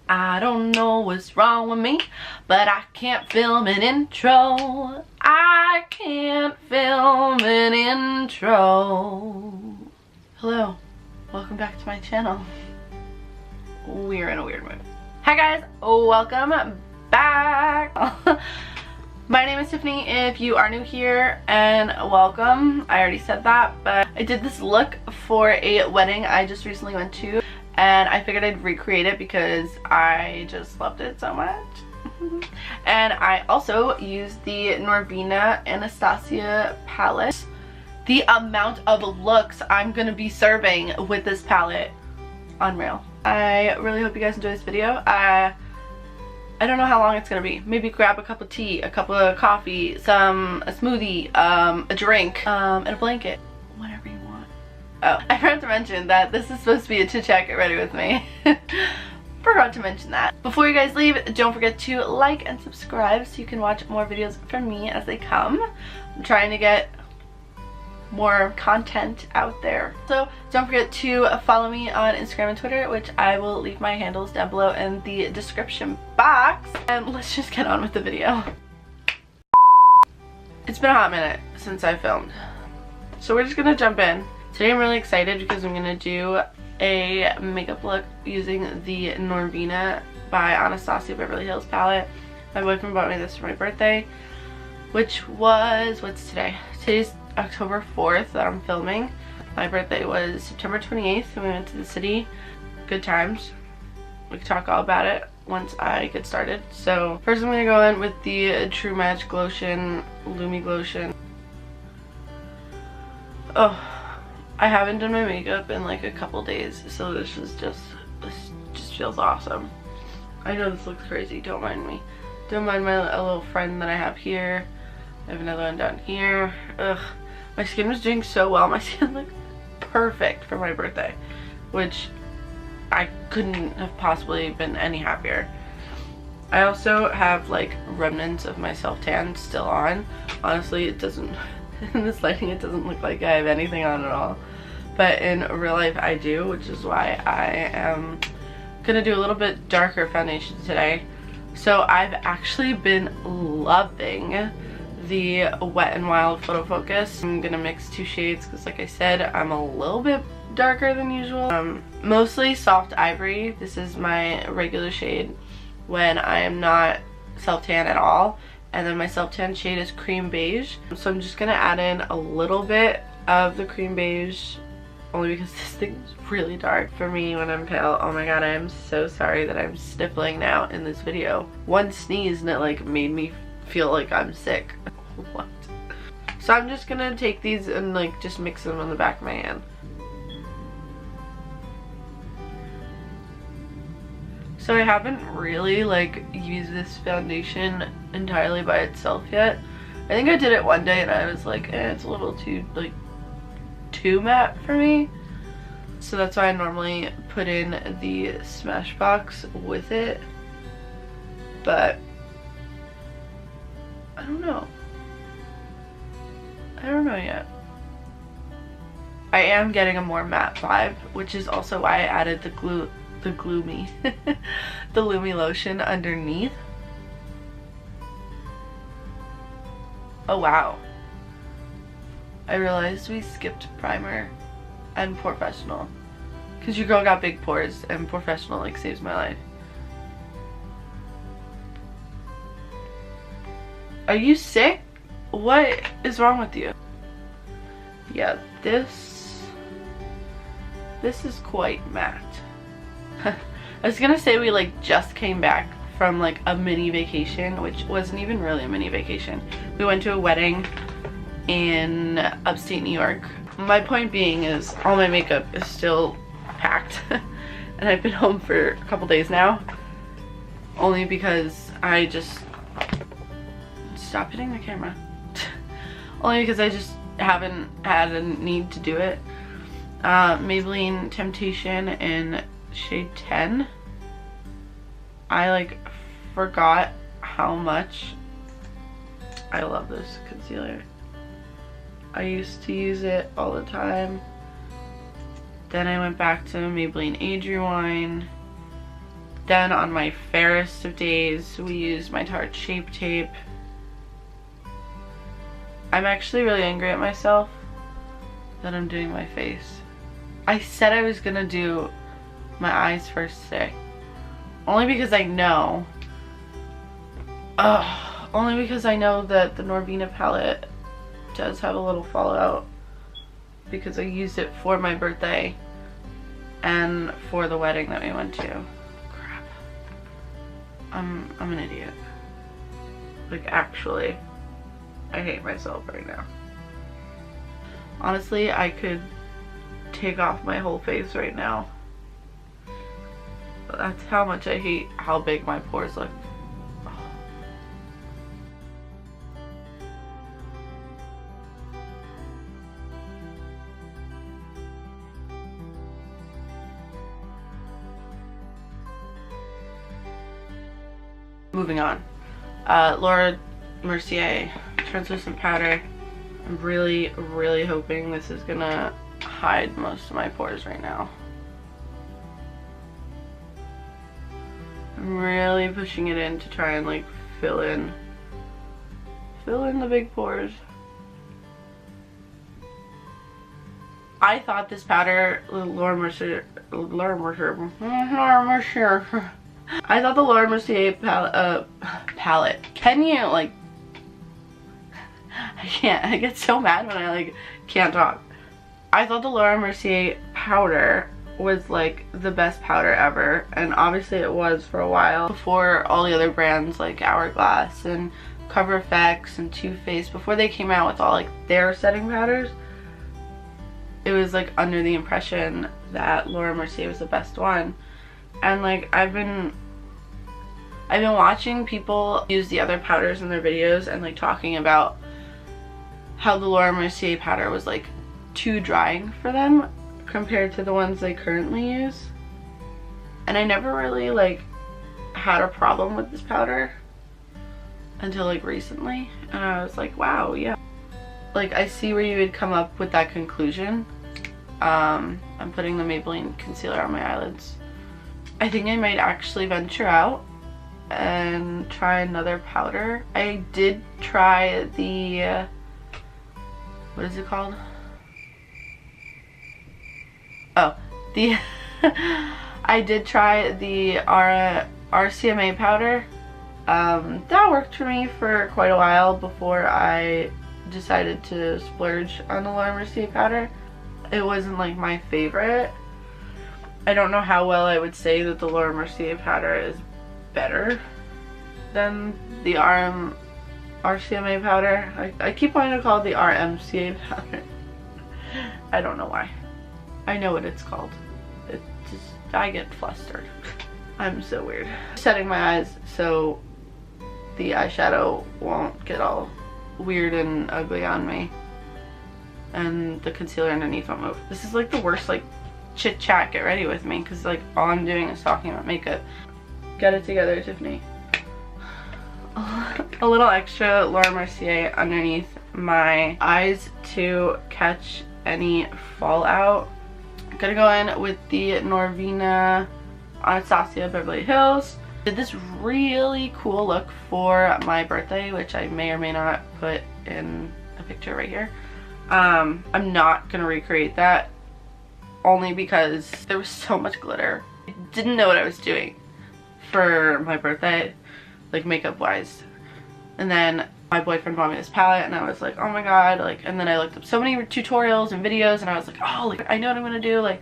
I don't know what's wrong with me, but I can't film an intro. I can't film an intro. Hello, welcome back to my channel. We're in a weird mood. Hi guys, welcome back. My name is Tiffany if you are new here, and welcome. I already said that, but I did this look for a wedding I just recently went to, and I figured I'd recreate it because I just loved it so much. And I also used the Norvina Anastasia palette. The amount of looks I'm gonna be serving with this palette, unreal. I really hope you guys enjoy this video. I don't know how long it's gonna be. Maybe grab a cup of tea, a cup of coffee, a smoothie, a drink, and a blanket. Whatever you want. Oh, I forgot to mention that this is supposed to be a chit chat, get ready with me. Forgot to mention that. Before you guys leave, don't forget to like and subscribe so you can watch more videos from me as they come. I'm trying to get more content out there. So don't forget to follow me on Instagram and Twitter, which I will leave my handles down below in the description box. And let's just get on with the video. It's been a hot minute since I filmed, so we're just gonna jump in. Today I'm really excited because I'm gonna do a makeup look using the Norvina by Anastasia Beverly Hills palette. My boyfriend bought me this for my birthday, which was, what's today? Today's October 4th that I'm filming. My birthday was September 28th and we went to the city. Good times. We can talk all about it once I get started. So first I'm going to go in with the True Match Glotion Lumi Glotion. Oh, I haven't done my makeup in like a couple days, so this just feels awesome. I know this looks crazy, don't mind me. Don't mind my little friend that I have here. I have another one down here. Ugh. My skin was doing so well. My skin looked perfect for my birthday, which I couldn't have possibly been any happier. I also have like remnants of my self-tan still on. Honestly, it doesn't, in this lighting, it doesn't look like I have anything on at all. But in real life, I do, which is why I am gonna do a little bit darker foundation today. So I've actually been loving the Wet n Wild Photo Focus. I'm gonna mix two shades because, like I said, I'm a little bit darker than usual. Mostly soft ivory. This is my regular shade when I am not self-tan at all. And then my self-tan shade is cream beige. So I'm just gonna add in a little bit of the cream beige, only because this thing is really dark for me when I'm pale. Oh my god, I am so sorry that I'm sniffling now in this video. One sneeze and it like made me feel like I'm sick. What? So I'm just gonna take these and like just mix them on the back of my hand. So I haven't really like used this foundation entirely by itself yet. I think I did it one day and I was like, it's a little too matte for me. So that's why I normally put in the Smashbox with it. But I don't know. I don't know yet. I am getting a more matte vibe, which is also why I added the Gloomy, the Lumi lotion underneath. Oh wow. I realized we skipped primer and Professional. Because your girl got big pores and Professional like saves my life. Are you sick? What is wrong with you? Yeah, this is quite matte. I was gonna say we like just came back from like a mini vacation, which wasn't even really a mini vacation. We went to a wedding in upstate New York. My point being is all my makeup is still packed and I've been home for a couple days now, only because I just stop hitting the camera. Only because I just haven't had a need to do it. Maybelline Temptation in shade 10. I like forgot how much I love this concealer. I used to use it all the time. Then I went back to Maybelline Age Rewind. Then on my fairest of days, we used my Tarte Shape Tape. I'm actually really angry at myself that I'm doing my face. I said I was gonna do my eyes first today. Only because I know. Only because I know that the Norvina palette does have a little fallout. Because I used it for my birthday and for the wedding that we went to. Crap. I'm an idiot. Like, actually, I hate myself right now. Honestly, I could take off my whole face right now. But that's how much I hate how big my pores look. Moving on. Laura Mercier translucent powder. I'm really, really hoping this is gonna hide most of my pores right now. I'm really pushing it in to try and like fill in the big pores. I thought this powder, Laura Mercier, I thought the Laura Mercier palette. Can you like? I get so mad when I like can't talk. I thought the Laura Mercier powder was like the best powder ever, and obviously it was for a while before all the other brands like Hourglass and Cover FX and Too Faced, before they came out with all like their setting powders. It was like under the impression that Laura Mercier was the best one, and like I've been watching people use the other powders in their videos and like talking about how the Laura Mercier powder was like too drying for them compared to the ones they currently use. And I never really like had a problem with this powder until like recently, and I was like, wow, yeah, like I see where you would come up with that conclusion. I'm putting the Maybelline concealer on my eyelids. I think I might actually venture out and try another powder. I did try the what is it called? Oh, the I did try the RCMA powder. That worked for me for quite a while before I decided to splurge on the Laura Mercier powder. It wasn't like my favorite. I don't know how well I would say that the Laura Mercier powder is better than the RCMA powder. I keep wanting to call it the RMCA powder. I don't know why. I know what it's called. It just, I get flustered. I'm so weird. Setting my eyes so the eyeshadow won't get all weird and ugly on me, and the concealer underneath won't move. This is like the worst like chit chat get ready with me, because like all I'm doing is talking about makeup. Get it together, Tiffany. A little extra Laura Mercier underneath my eyes to catch any fallout. I'm gonna go in with the Norvina Anastasia Beverly Hills. Did this really cool look for my birthday, which I may or may not put in a picture right here. I'm not gonna recreate that, only because there was so much glitter. I didn't know what I was doing for my birthday, like makeup wise. And then my boyfriend bought me this palette, and I was like, oh my god, like, and then I looked up so many tutorials and videos, and I was like, oh, like, I know what I'm gonna do, like,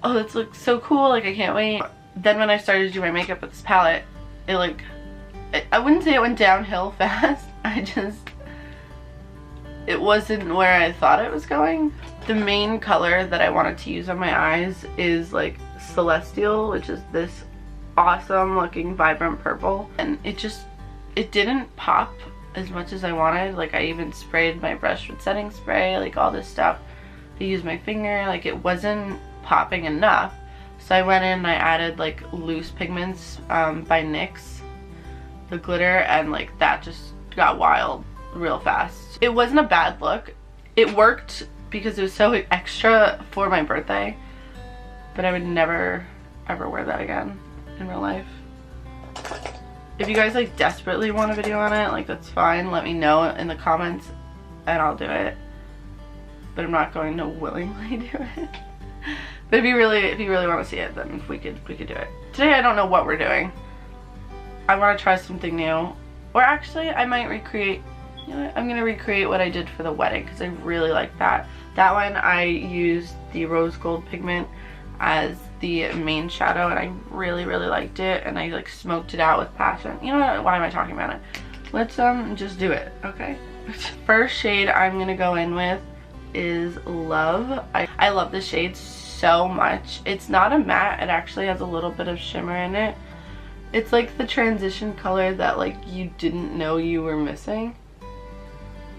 oh, this looks so cool, like, I can't wait. Then when I started to do my makeup with this palette, it like, I wouldn't say it went downhill fast, it wasn't where I thought it was going. The main color that I wanted to use on my eyes is like Celestial, which is this awesome looking vibrant purple, and it didn't pop as much as I wanted. Like, I even sprayed my brush with setting spray, like all this stuff. I used my finger, like it wasn't popping enough. So I went in and I added like loose pigments by NYX, the glitter, and like that just got wild real fast. It wasn't a bad look. It worked because it was so extra for my birthday, but I would never ever wear that again in real life. If you guys like desperately want a video on it, like that's fine. Let me know in the comments and I'll do it. But I'm not going to willingly do it. But if you really want to see it, then we could do it. Today I don't know what we're doing. I want to try something new. Or actually I might recreate, you know what? I'm going to recreate what I did for the wedding because I really like that. That one I used the rose gold pigment as the main shadow and I really liked it, and I like smoked it out with passion. You know what? Why am I talking about it? Let's just do it, okay? First shade I'm gonna go in with is Love. I love this shade so much. It's not a matte, it actually has a little bit of shimmer in it. It's like the transition color that like you didn't know you were missing.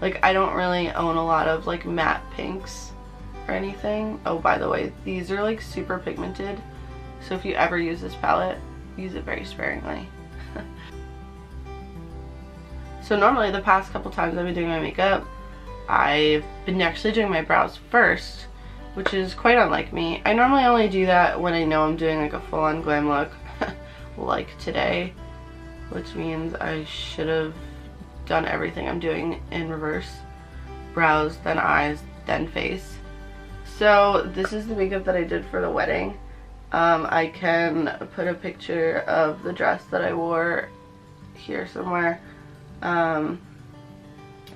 Like I don't really own a lot of like matte pinks or anything. Oh, by the way, these are like super pigmented, so if you ever use this palette, use it very sparingly. So normally the past couple times I've been doing my makeup, I've been actually doing my brows first, which is quite unlike me. I normally only do that when I know I'm doing like a full-on glam look like today, which means I should have done everything I'm doing in reverse. Brows, then eyes, then face. So this is the makeup that I did for the wedding. I can put a picture of the dress that I wore here somewhere,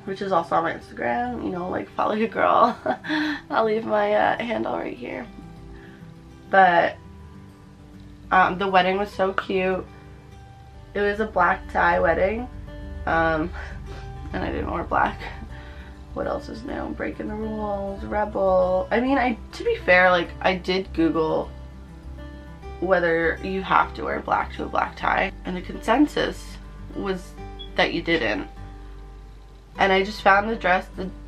which is also on my Instagram. You know, like follow your girl. I'll leave my handle right here. But the wedding was so cute. It was a black tie wedding, and I didn't wear black. What else is new? Breaking the rules, rebel. I mean, to be fair, like I did Google whether you have to wear black to a black tie, and the consensus was that you didn't. And I just found the dress,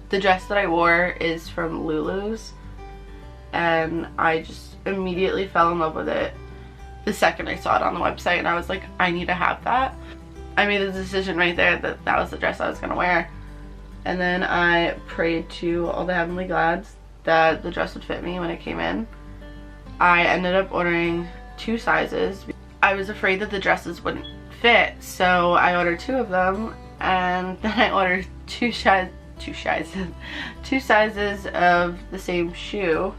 the dress that I wore is from Lulu's, and I just immediately fell in love with it the second I saw it on the website, and I was like, I need to have that. I made a decision right there that that was the dress I was gonna wear. And then I prayed to all the heavenly gods that the dress would fit me when it came in. I ended up ordering 2 sizes. I was afraid that the dresses wouldn't fit, so I ordered 2 of them, and then I ordered 2 sizes of the same shoe.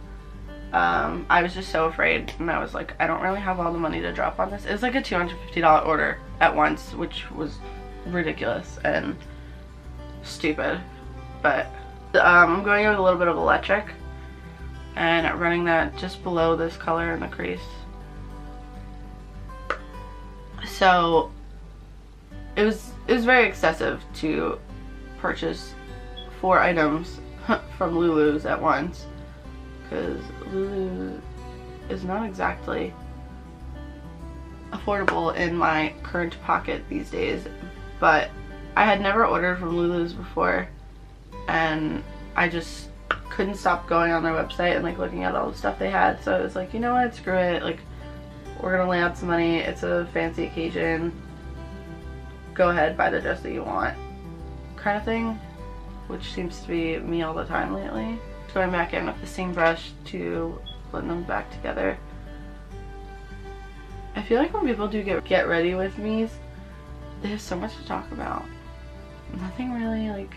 I was just so afraid, and I was like, I don't really have all the money to drop on this. It was like a $250 order at once, which was ridiculous and stupid. But I'm going in with a little bit of electric and running that just below this color in the crease. So it was very excessive to purchase 4 items from Lulu's at once, because Lulu is not exactly affordable in my current pocket these days. But I had never ordered from Lulu's before, and I just couldn't stop going on their website and like looking at all the stuff they had. So I was like, you know what, screw it, like we're gonna lay out some money, it's a fancy occasion, go ahead, buy the dress that you want, kind of thing, which seems to be me all the time lately. Going back in with the same brush to blend them back together. I feel like when people do get ready with me's, they have so much to talk about. Nothing really like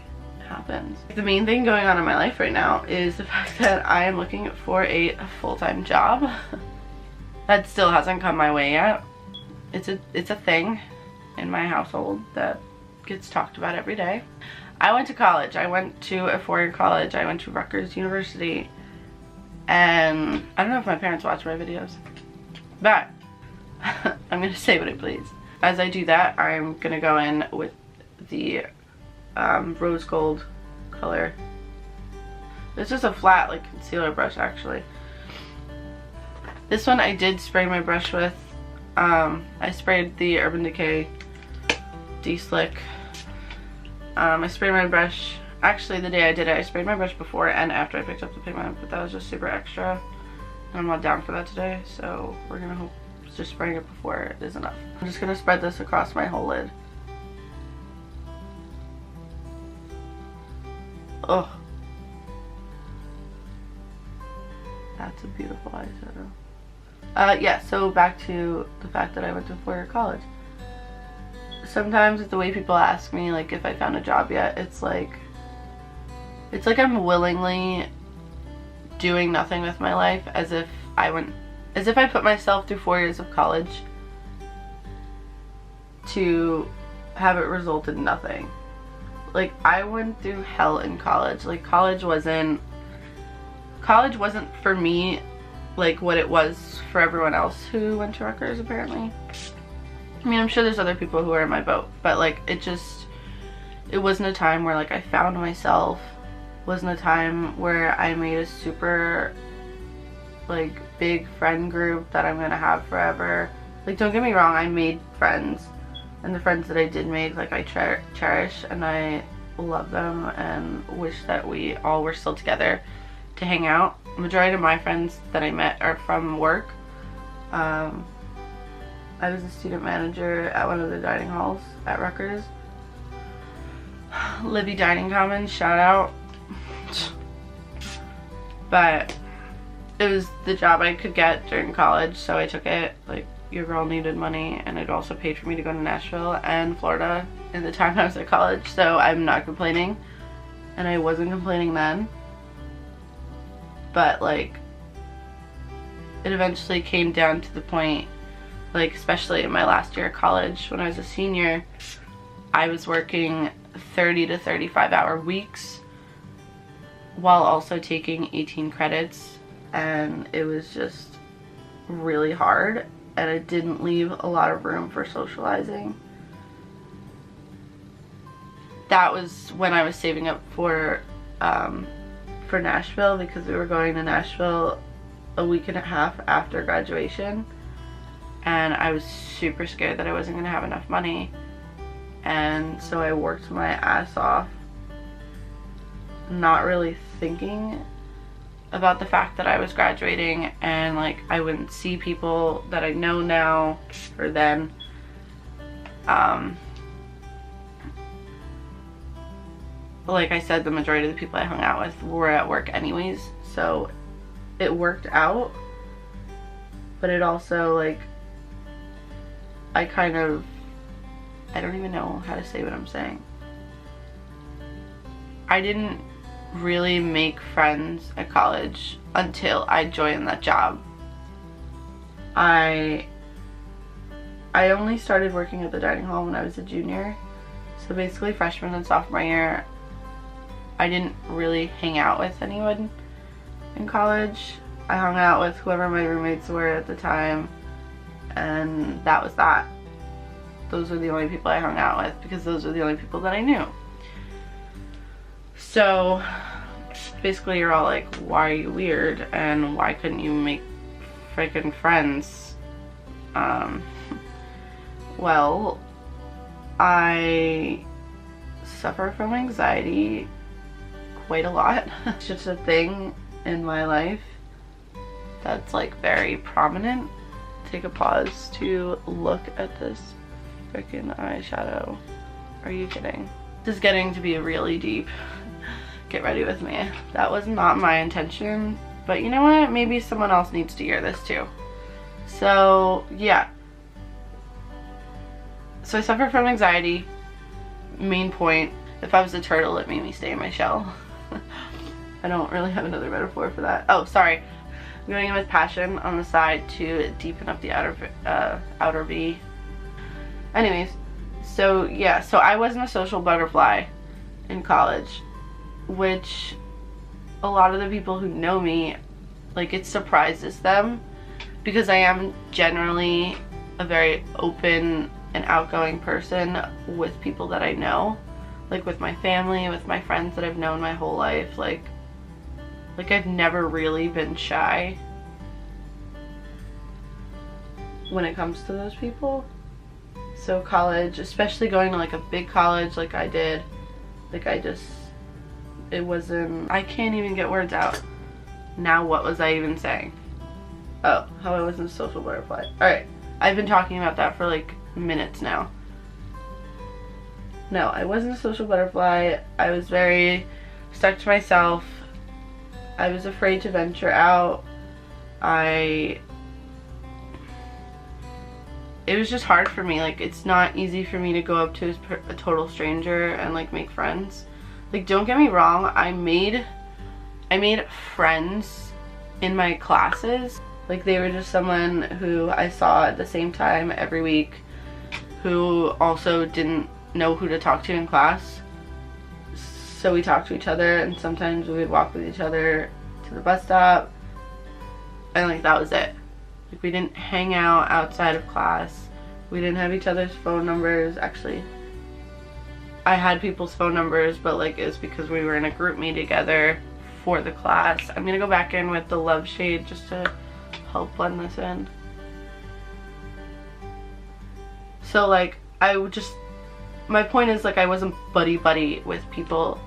happens. The main thing going on in my life right now is the fact that I am looking for a full-time job. That still hasn't come my way yet. It's a thing in my household that gets talked about every day. I went to college. I went to a 4-year college. I went to Rutgers University, and I don't know if my parents watch my videos, but I'm gonna say what I please. As I do that, I'm gonna go in with the rose gold color. It's just a flat like concealer brush actually. This one I did spray my brush with. I sprayed the Urban Decay De-Slick. I sprayed my brush, actually the day I did it, I sprayed my brush before and after I picked up the pigment, but that was just super extra. And I'm not down for that today, so we're gonna hope just spraying it before is enough. I'm just gonna spread this across my whole lid. Oh, that's a beautiful eyeshadow. Yeah, so back to the fact that I went to 4-year college. sometimes with the way people ask me like if I found a job yet, it's like I'm willingly doing nothing with my life, as if I put myself through 4 years of college to have it result in nothing. Like, I went through hell in college. Like, college wasn't for me like what it was for everyone else who went to Rutgers, apparently. I mean, I'm sure there's other people who are in my boat, but like it wasn't a time where like I found myself. Wasn't a time where I made a super like big friend group that I'm gonna have forever. Like, don't get me wrong, I made friends, and the friends that I did make, like, I cherish, and I love them and wish that we all were still together to hang out. The majority of my friends that I met are from work. I was a student manager at one of the dining halls at Rutgers. Libby Dining Commons, shout out. But it was the job I could get during college, so I took it. Like, your girl needed money, and it also paid for me to go to Nashville and Florida in the time I was at college, so I'm not complaining. And I wasn't complaining then. But like, it eventually came down to the point, like, especially in my last year of college when I was a senior, I was working 30 to 35 hour weeks while also taking 18 credits, and it was just really hard, and it didn't leave a lot of room for socializing. That was when I was saving up for Nashville, because we were going to Nashville a week and a half after graduation, and I was super scared that I wasn't going to have enough money, and so I worked my ass off, not really thinking about the fact that I was graduating, and like I wouldn't see people that I know now or then. Like I said, the majority of the people I hung out with were at work anyways, so it worked out. But it also, like, I don't even know how to say what I'm saying. I didn't really make friends at college until I joined that job. I only started working at the dining hall when I was a junior, so basically freshman and sophomore year I didn't really hang out with anyone in college. I hung out with whoever my roommates were at the time, and that was that. Those were the only people I hung out with, because those were the only people that I knew. So basically you're all like, why are you weird, and why couldn't you make freaking friends? Well, I suffer from anxiety quite a lot. It's just a thing in my life that's like very prominent. Take a pause to look at this freaking eyeshadow. Are you kidding? This is getting to be really deep. Get ready with me. That was not my intention, but you know what? Maybe someone else needs to hear this too. So yeah. So I suffer from anxiety. Main point, if I was a turtle, it made me stay in my shell. I don't really have another metaphor for that. Oh, sorry. I'm going in with passion on the side to deepen up the outer V. Anyways, so yeah, so I wasn't a social butterfly in college, which a lot of the people who know me, like, it surprises them, because I am generally a very open and outgoing person with people that I know, like with my family, with my friends that I've known my whole life. Like I've never really been shy when it comes to those people. So college, especially going to like a big college like I did, like it wasn't, I can't even get words out. Now what was I even saying? Oh, how I wasn't a social butterfly. Alright, I've been talking about that for like minutes now. No, I wasn't a social butterfly. I was very stuck to myself. I was afraid to venture out. I it was just hard for me. Like, it's not easy for me to go up to a total stranger and like make friends. Like, don't get me wrong, I made friends in my classes. Like, they were just someone who I saw at the same time every week, who also didn't know who to talk to in class. So we talked to each other, and sometimes we would walk with each other to the bus stop, and like that was it. Like, we didn't hang out outside of class. We didn't have each other's phone numbers. Actually, I had people's phone numbers, but like it's because we were in a group me together for the class. I'm gonna go back in with the love shade just to help blend this in. So like, my point is, like, I wasn't buddy with people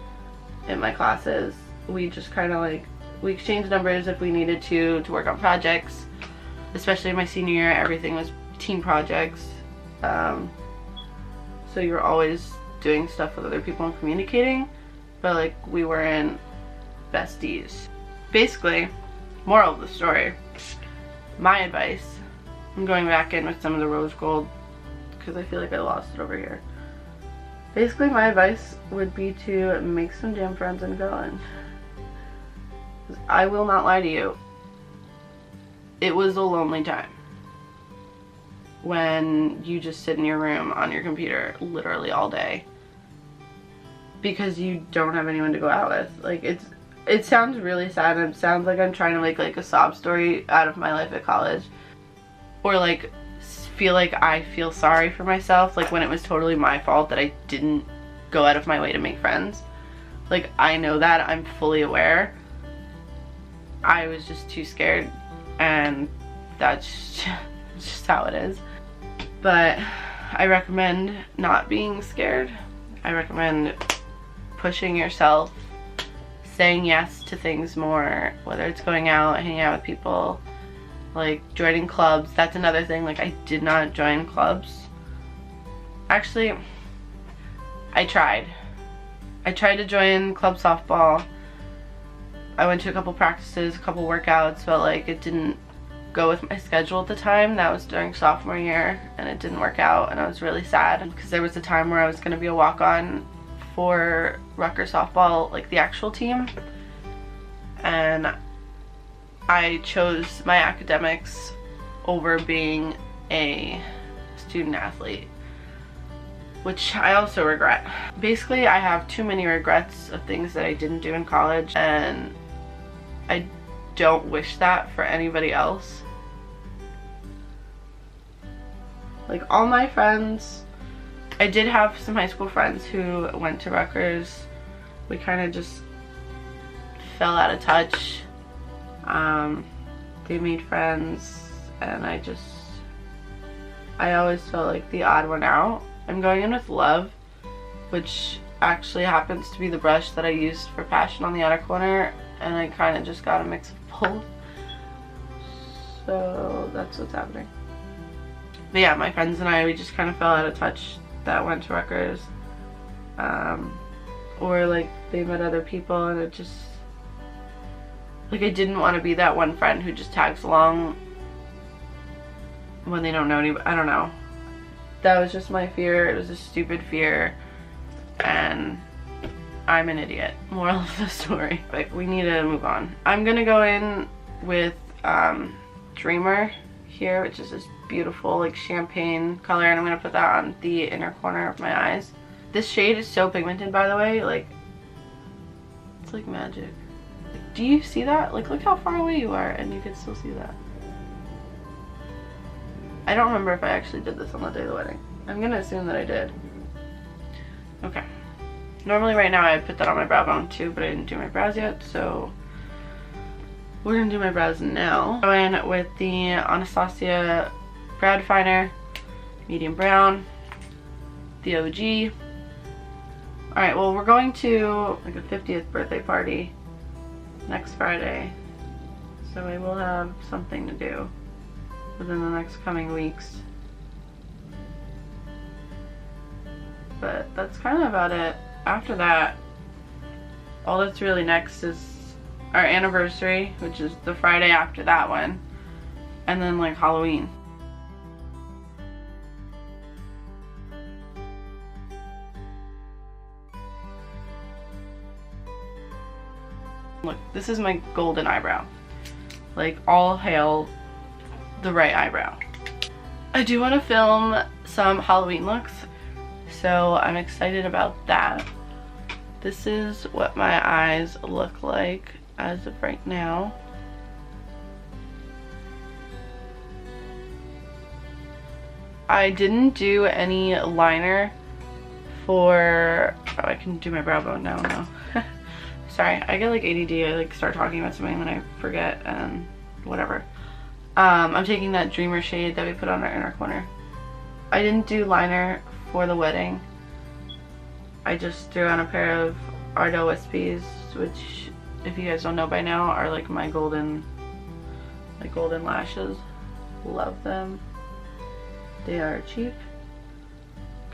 in my classes. We just kind of like, we exchanged numbers if we needed to work on projects. Especially in my senior year, everything was team projects. So you're always doing stuff with other people and communicating, but like, we weren't besties. Basically, moral of the story, my advice, I'm going back in with some of the rose gold because I feel like I lost it over here. Basically, my advice would be to make some damn friends and go in. 'Cause I will not lie to you, it was a lonely time when you just sit in your room on your computer literally all day because you don't have anyone to go out with. Like, it sounds really sad, and it sounds like I'm trying to make like a sob story out of my life at college, or like feel like I feel sorry for myself, like when it was totally my fault that I didn't go out of my way to make friends. Like, I know that, I'm fully aware. I was just too scared, and that's just how it is. But I recommend not being scared. I recommend pushing yourself, saying yes to things more, whether it's going out, hanging out with people, like joining clubs. That's another thing. Like, I did not join clubs. Actually, I tried to join club softball. I went to a couple practices, a couple workouts, but like it didn't go with my schedule at the time. That was during sophomore year, and it didn't work out, and I was really sad because there was a time where I was going to be a walk-on for Rutgers softball, like the actual team, and I chose my academics over being a student athlete, which I also regret. Basically, I have too many regrets of things that I didn't do in college, and I don't wish that for anybody else. Like, all my friends, I did have some high school friends who went to Rutgers. We kind of just fell out of touch. They made friends, and I always felt like the odd one out. I'm going in with love, which actually happens to be the brush that I used for Passion on the outer corner, and I kind of just got a mix of both. So that's what's happening. But yeah, my friends and I, we just kind of fell out of touch that went to Rutgers. Or like they met other people, and it just, like, I didn't want to be that one friend who just tags along when they don't know anybody. I don't know. That was just my fear. It was a stupid fear, and I'm an idiot. Moral of the story. Like, we need to move on. I'm gonna go in with Dreamer here, which is this beautiful like champagne color, and I'm gonna put that on the inner corner of my eyes. This shade is so pigmented, by the way. Like, it's like magic. Like, do you see that? Like, look how far away you are, and you can still see that. I don't remember if I actually did this on the day of the wedding. I'm gonna assume that I did. Okay. Normally right now I put that on my brow bone too, but I didn't do my brows yet, so we're gonna do my brows now. Go in with the Anastasia brow definer, medium brown, the OG. Alright, well, we're going to like a 50th birthday party next Friday, so we will have something to do within the next coming weeks. But that's kind of about it. After that, all that's really next is our anniversary, which is the Friday after that one, and then like Halloween. Look, this is my golden eyebrow. Like, all hail the right eyebrow. I do want to film some Halloween looks, so I'm excited about that. This is what my eyes look like as of right now. I didn't do any liner for, oh, I can do my brow bone now, no. Sorry, I get like ADD, I like start talking about something and then I forget and whatever. I'm taking that Dreamer shade that we put on our inner corner. I didn't do liner for the wedding. I just threw on a pair of Ardell Wispies, which, if you guys don't know by now, are like my golden lashes. Love them. They are cheap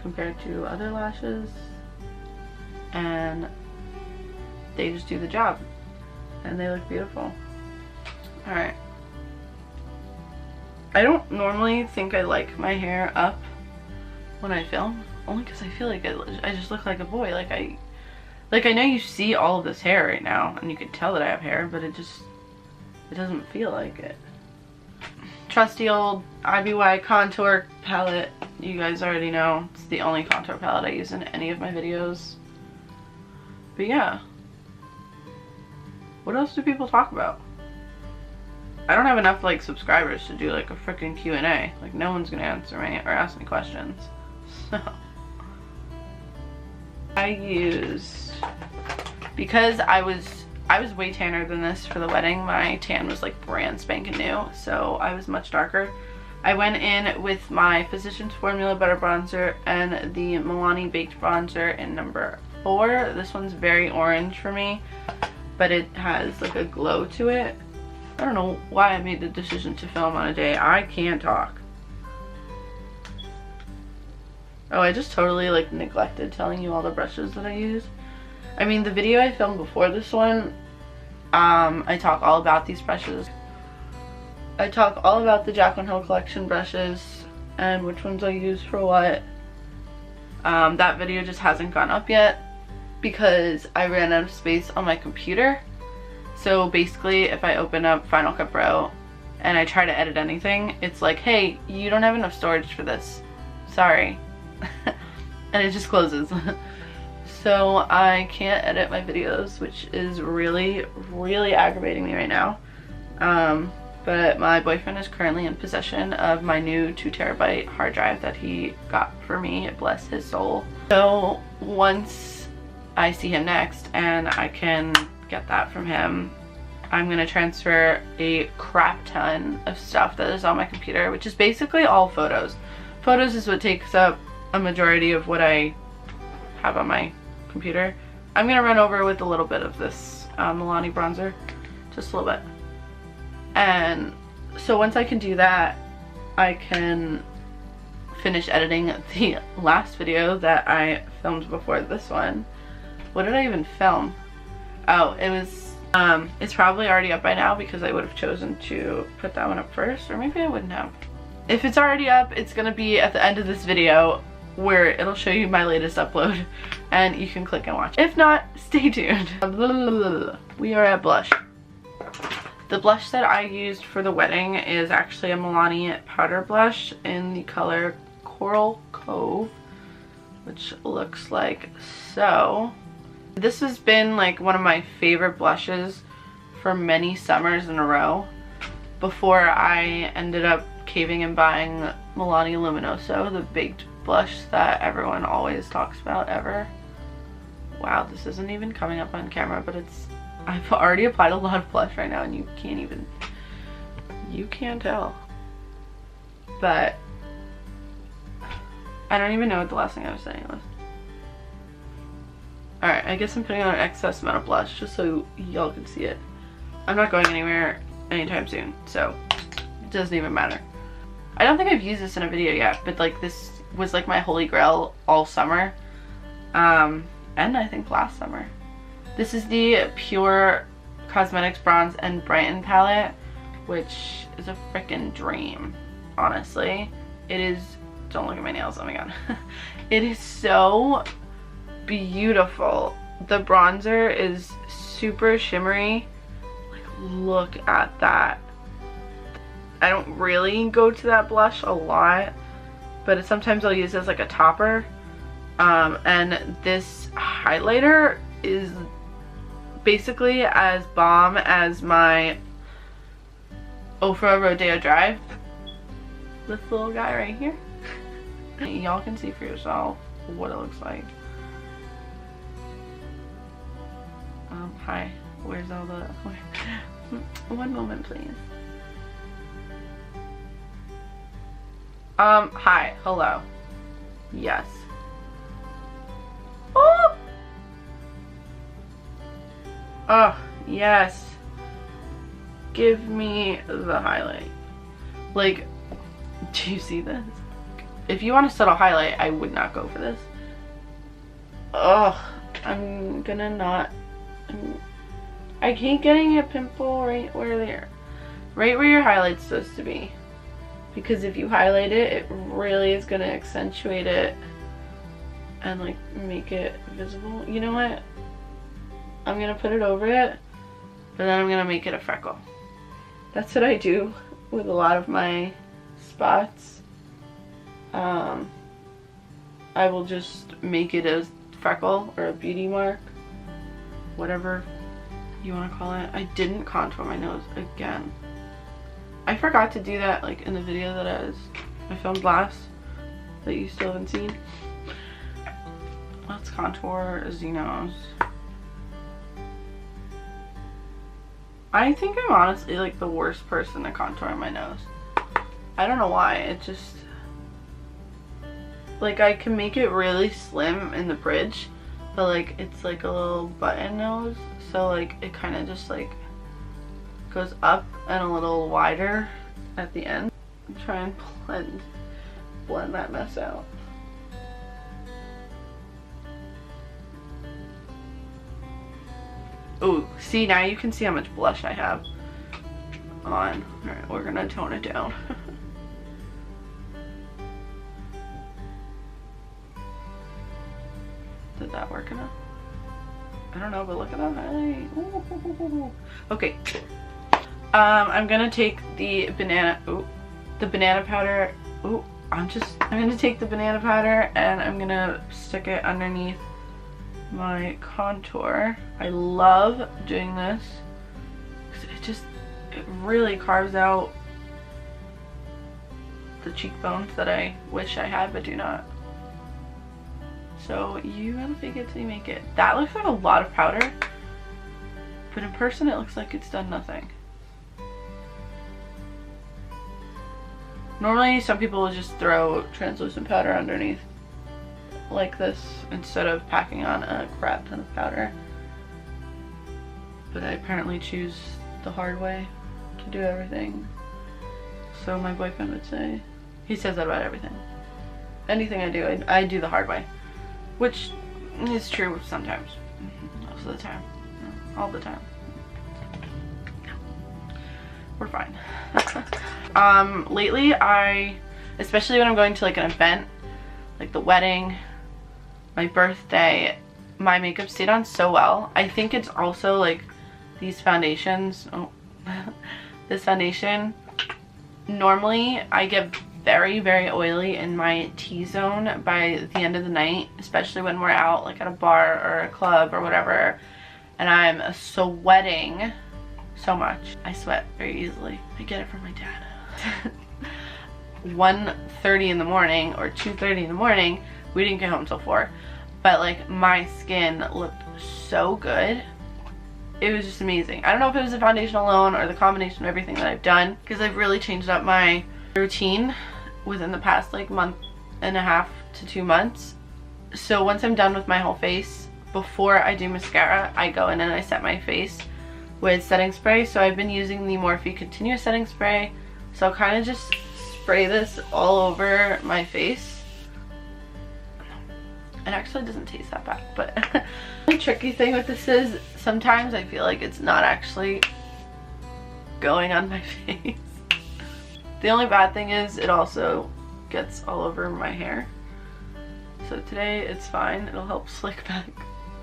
compared to other lashes, and they just do the job, and they look beautiful. Alright. I don't normally think I like my hair up when I film, only because I feel like I just look like a boy. Like I know you see all of this hair right now, and you can tell that I have hair, but it doesn't feel like it. Trusty old IBY contour palette. You guys already know it's the only contour palette I use in any of my videos. But yeah. What else do people talk about? I don't have enough like subscribers to do like a freaking Q&A. Like, no one's gonna answer me or ask me questions. So I used, because I was way tanner than this for the wedding. My tan was like brand spanking new, so I was much darker. I went in with my Physicians Formula Butter Bronzer and the Milani Baked Bronzer in number 4. This one's very orange for me, but it has like a glow to it. I don't know why I made the decision to film on a day I can't talk. Oh, I just totally like neglected telling you all the brushes that I use. I mean, the video I filmed before this one, I talk all about these brushes. I talk all about the Jaclyn Hill collection brushes and which ones I use for what. That video just hasn't gone up yet because I ran out of space on my computer. So basically, if I open up Final Cut Pro and I try to edit anything, it's like, hey, you don't have enough storage for this. Sorry. And it just closes. So I can't edit my videos, which is really, really aggravating me right now. But my boyfriend is currently in possession of my new 2 terabyte hard drive that he got for me, bless his soul. So once I see him next and I can get that from him, I'm gonna transfer a crap ton of stuff that is on my computer, which is basically all photos. Photos is what takes up a majority of what I have on my computer. I'm gonna run over with a little bit of this Milani bronzer, just a little bit. And so once I can do that, I can finish editing the last video that I filmed before this one. What did I even film? Oh, it was, it's probably already up by now because I would have chosen to put that one up first, or maybe I wouldn't have. If it's already up, it's gonna be at the end of this video where it'll show you my latest upload and you can click and watch. If not, stay tuned. We are at blush. The blush that I used for the wedding is actually a Milani powder blush in the color Coral Cove, which looks like so. This has been like one of my favorite blushes for many summers in a row before I ended up caving and buying Milani Luminoso, the baked blush that everyone always talks about ever. Wow, this isn't even coming up on camera, but I've already applied a lot of blush right now and you can't tell. But I don't even know what the last thing I was saying was. Alright, I guess I'm putting on an excess amount of blush just so y'all can see it. I'm not going anywhere anytime soon, so it doesn't even matter. I don't think I've used this in a video yet, but like this was like my holy grail all summer. And I think last summer. This is the Pure Cosmetics Bronze and Brighten palette, which is a freaking dream, honestly. It is, don't look at my nails, oh my god. It is so beautiful. The bronzer is super shimmery. Like, look at that. I don't really go to that blush a lot, but sometimes I'll use it as like a topper. And this highlighter is basically as bomb as my Ofra Rodeo Drive. This little guy right here. Y'all can see for yourself what it looks like. Hi. Where's all the... One moment, please. Hi. Hello. Yes. Oh! Oh, yes. Give me the highlight. Like, do you see this? If you want a subtle highlight, I would not go for this. Ugh, I'm gonna not. I keep getting a pimple right where your highlight's supposed to be. Because if you highlight it, it really is gonna accentuate it and like make it visible. You know what? I'm gonna put it over it, but then I'm gonna make it a freckle. That's what I do with a lot of my spots. I will just make it a freckle or a beauty mark, whatever you want to call it. I didn't contour my nose again. I forgot to do that like in the video that I filmed last that you still haven't seen. Let's contour Z nose. I think I'm honestly like the worst person to contour my nose. I don't know why, it just, like, I can make it really slim in the bridge, but like it's like a little button nose, so like it kind of just like goes up and a little wider at the end. Try and blend that mess out. Oh, see, now you can see how much blush I have on. Alright, we're gonna tone it down. Did that work enough? I don't know, but look at that highlight. Ooh. Okay. I'm gonna take the banana powder. Ooh, I'm gonna take the banana powder and I'm gonna stick it underneath my contour. I love doing this because it really carves out the cheekbones that I wish I had but do not. So you gotta fake it till you make it. That looks like a lot of powder, but in person it looks like it's done nothing. Normally some people will just throw translucent powder underneath like this instead of packing on a crap ton of powder. But I apparently choose the hard way to do everything. So my boyfriend would say. He says that about everything. Anything I do, I do the hard way. Which is true sometimes. Most of the time. All the time. We're fine. Lately especially when I'm going to like an event, like the wedding, my birthday, my makeup stayed on so well. I think it's also like these foundations. Oh, this foundation. Normally I get very, very oily in my T-zone by the end of the night, especially when we're out like at a bar or a club or whatever, and I'm sweating so much. I sweat very easily. I get it from my dad. 1:30 in the morning or 2:30 in the morning, we didn't get home till 4, but like my skin looked so good. It was just amazing. I don't know if it was the foundation alone or the combination of everything that I've done, because I've really changed up my routine within the past like month and a half to 2 months. So once I'm done with my whole face, before I do mascara, I go in and I set my face with setting spray. So I've been using the Morphe Continuous Setting Spray. So I'll kind of just spray this all over my face. It actually doesn't taste that bad, but the tricky thing with this is sometimes I feel like it's not actually going on my face. The only bad thing is it also gets all over my hair. So today it's fine. It'll help slick back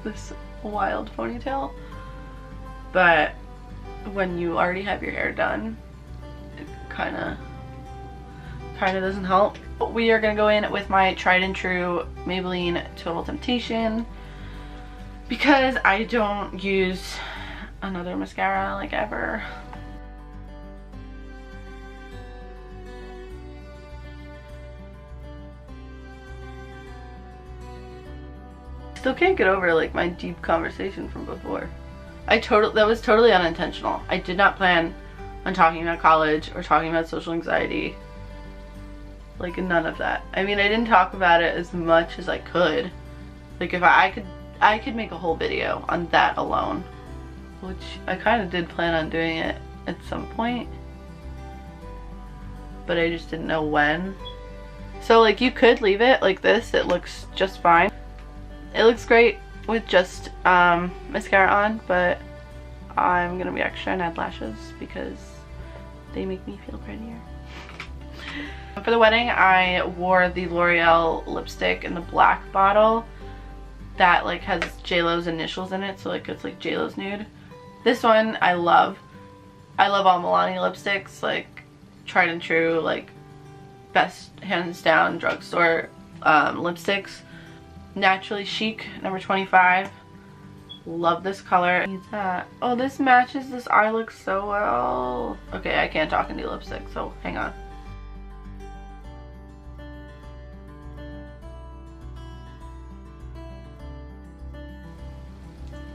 this wild ponytail. but when you already have your hair done, it kind of doesn't help. We are gonna go in with my tried and true Maybelline Total Temptation because I don't use another mascara like ever. Still can't get over like my deep conversation from before. That was totally unintentional. I did not plan on talking about college or talking about social anxiety. Like, none of that. I mean, I didn't talk about it as much as I could. Like, if I could make a whole video on that alone, which I kind of did plan on doing it at some point, but I just didn't know when. So like, you could leave it like this. It looks just fine. It looks great with just mascara on, but I'm gonna be extra and add lashes because they make me feel prettier. For the wedding, I wore the L'Oreal lipstick in the black bottle that like has JLo's initials in it, so like it's like JLo's nude. This one I love. I love all Milani lipsticks, like tried and true, like best hands down drugstore lipsticks. Naturally Chic, number 25. Love this color. Oh, this matches this eye look so well. Okay, I can't talk and do lipstick, so hang on.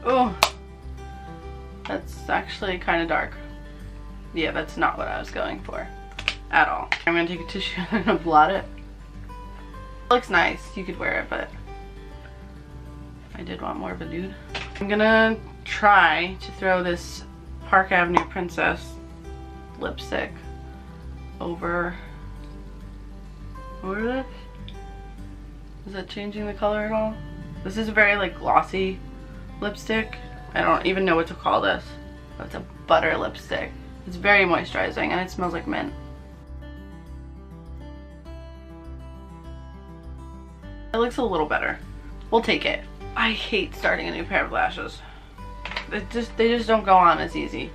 Oh, that's actually kind of dark. Yeah, that's not what I was going for at all. I'm gonna take a tissue and I'm gonna blot it. It looks nice. You could wear it, but I did want more of a nude. I'm gonna try to throw this Park Avenue Princess lipstick over this. Is that changing the color at all? This is a very like glossy lipstick. I don't even know what to call this. Oh, it's a butter lipstick. It's very moisturizing and it smells like mint. It looks a little better. We'll take it. I hate starting a new pair of lashes. They just don't go on as easy.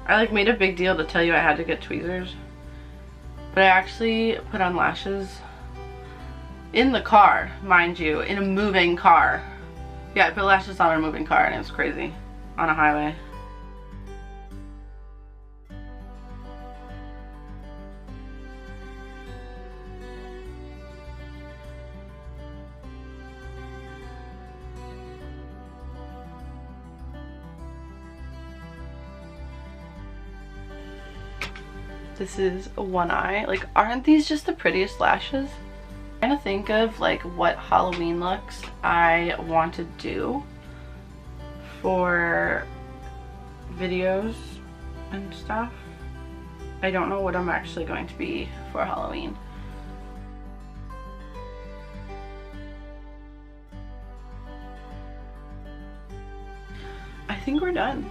I like made a big deal to tell you I had to get tweezers, but I actually put on lashes in the car, mind you, in a moving car. Yeah, I put lashes on a moving car and it was crazy on a highway. This is one eye. Like, aren't these just the prettiest lashes? I'm trying to think of like what Halloween looks I want to do for videos and stuff. I don't know what I'm actually going to be for Halloween. I think we're done.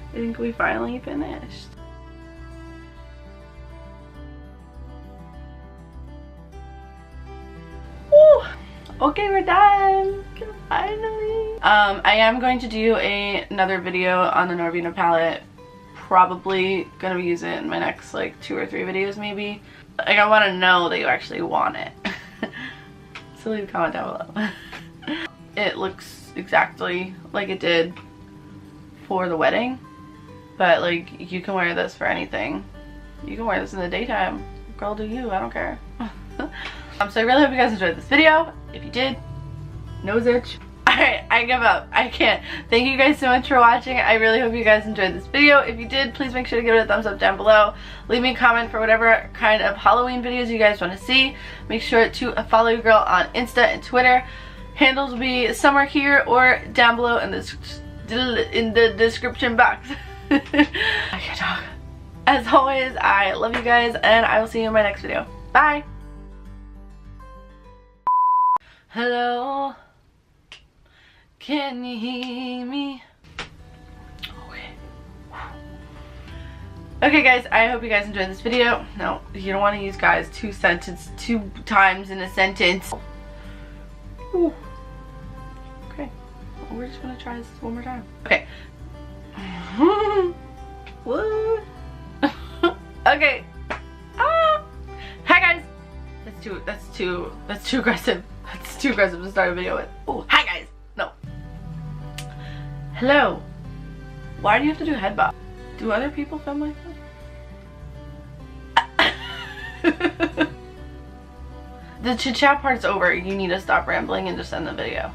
I think we finally finished. Okay, we're done. Finally. I am going to do another video on the Norvina palette. Probably gonna be using it in my next like 2 or 3 videos maybe. Like, I want to know that you actually want it. So leave a comment down below. It looks exactly like it did for the wedding, but like you can wear this for anything. You can wear this in the daytime. Girl, do you? I don't care. So I really hope you guys enjoyed this video. If you did, nose itch. Alright, I give up. I can't. Thank you guys so much for watching. I really hope you guys enjoyed this video. If you did, please make sure to give it a thumbs up down below. Leave me a comment for whatever kind of Halloween videos you guys want to see. Make sure to follow your girl on Insta and Twitter. Handles will be somewhere here or down below in the description box. I can't talk. As always, I love you guys and I will see you in my next video. Bye! Hello, can you hear me? Okay guys, I hope you guys enjoyed this video. No, you don't want to use guys two times in a sentence. Ooh. Okay, well, we're just gonna try this one more time. Okay, What? Okay. Ah. Hi guys. That's too aggressive. That's too aggressive to start a video with. Oh, hi guys. No. Hello. Why do you have to do head bob? Do other people film like that? The chit chat part's over. You need to stop rambling and just end the video.